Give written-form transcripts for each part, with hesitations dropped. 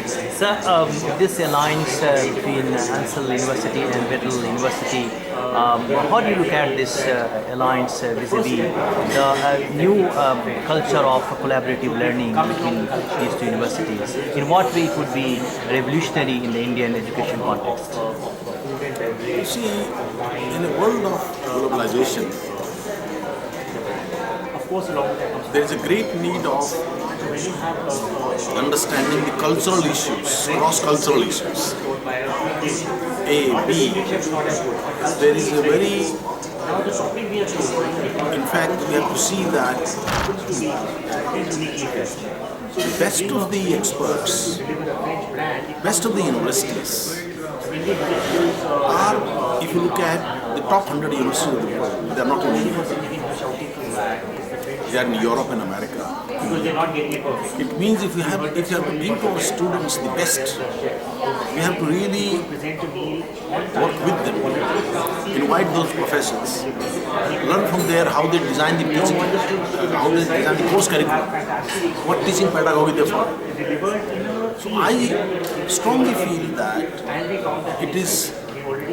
So this alliance between Ansel University and Vettel University, how do you look at this alliance vis-a-vis the new culture of collaborative learning between these two universities? In what way it would be revolutionary in the Indian education context? You see, in a world of globalization, there is a great need of understanding the cultural issues, cross-cultural issues. A, B, there is a very, in fact, we have to see that the best of the experts, best of the universities are, if you look at the top 100 universities of the world, they are not in India. They are in Europe and America. It means if you have to give to our students the best, we have to really work with them, invite those professors, learn from there how they design the teaching, how they design the course curriculum, what teaching pedagogy they follow. So I strongly feel that it is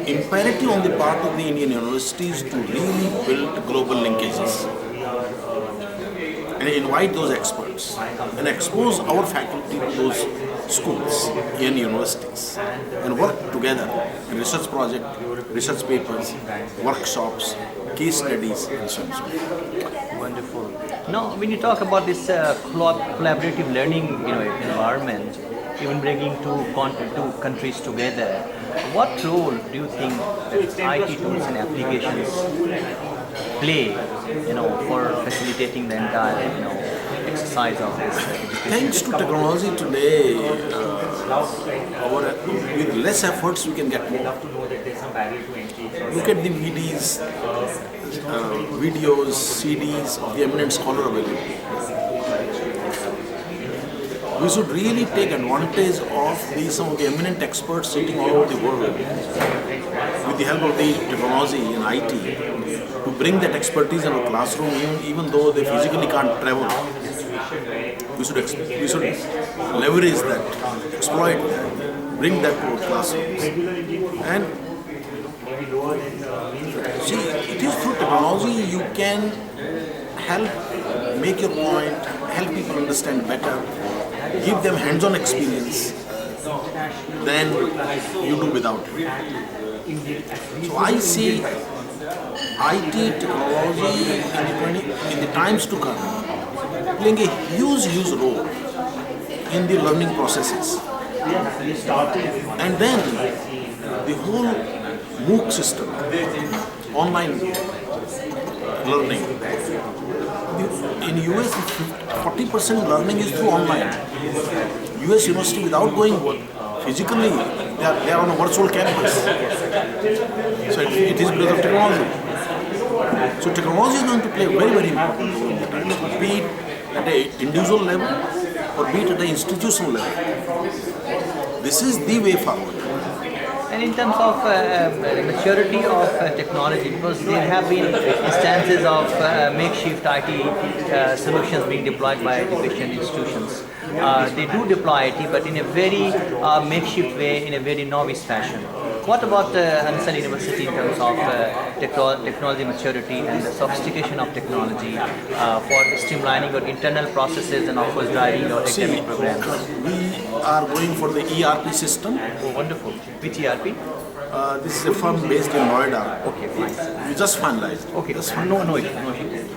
imperative on the part of the Indian universities to really build global linkages and invite those experts and expose our faculty to those schools and universities and work together in research project, research papers, workshops, case studies, and so on. Wonderful. Now, when you talk about this collaborative learning, environment, even bringing two countries together, what role do you think that IT tools and applications play, for facilitating the entire, exercise of this education? Thanks to technology today, with less efforts we can get more. Look at the videos, CDs of the eminent scholar available. We should really take advantage of some of the eminent experts sitting all over the world with the help of the technology and IT to bring that expertise in our classroom even though they physically can't travel. We should leverage that, exploit that, bring that to our classrooms. And see, it is through technology you can help make your point, help people understand better, give them hands-on experience than you do without it. So I see IT technology in the times to come playing a huge role in the learning processes. And then the whole MOOC system, online learning. In US, 40% learning is through online. US university, without going physically, they are on a virtual campus. So it is because of technology. So technology is going to play a very important role in the times, be it at an individual level or be it at an institutional level. This is the way forward. And in terms of maturity of technology, because there have been instances of makeshift IT solutions being deployed by education institutions. They do deploy IT, but in a very makeshift way, in a very novice fashion. What about Ansel University in terms of technology maturity and the sophistication of technology for streamlining your internal processes and of course driving your academic programs? We are going for the ERP system. Oh, wonderful. Which ERP? This is a firm based in Noida. Okay, fine. We just finalized. Okay, just no issue.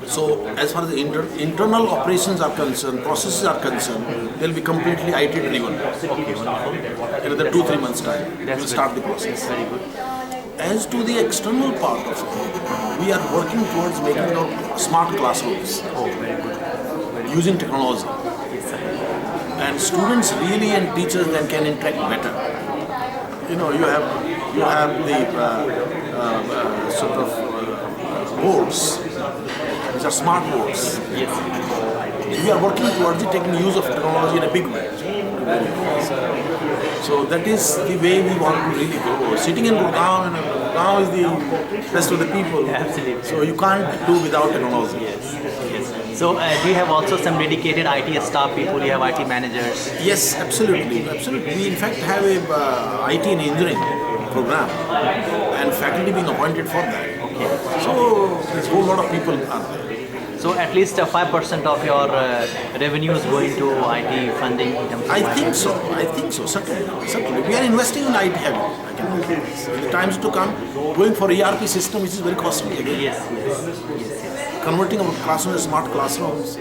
So as far as the internal operations are concerned, processes are concerned, they'll be completely IT driven. Okay, wonderful. In another 2-3 months time, we'll start the process. Very good. As to the external part of it, we are working towards making our smart classrooms. Oh, very good. Using technology. And students really and teachers then can interact better. You have the sort of boards. These are smart boards. Yes. We are working towards it, taking use of technology in a big way. So that is the way we want to really go. Sitting in Gurgaon, and Gurgaon is the best of the people. Absolutely. So you can't do without technology. Yes. So do you have also some dedicated IT staff people? You have IT managers. Yes, absolutely, absolutely. We in fact have a IT and engineering program, and faculty being appointed for that. Okay. So there's a whole lot of people are there. So at least 5% of your revenues going to IT funding in terms of I think so. I think so. Certainly, certainly. We are investing in IT heavily. I can tell you this. In the times to come, going for ERP system, which is very costly again. Yes. Converting our classrooms to smart classrooms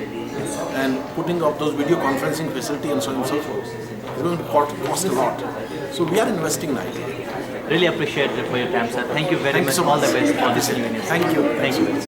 and putting up those video conferencing facility and so on and so forth. It's going to cost a lot. So we are investing in IT. Really appreciate it for your time, sir. Thank you very Thank you much. so All much. the best for this new university. Thank you. Thank you.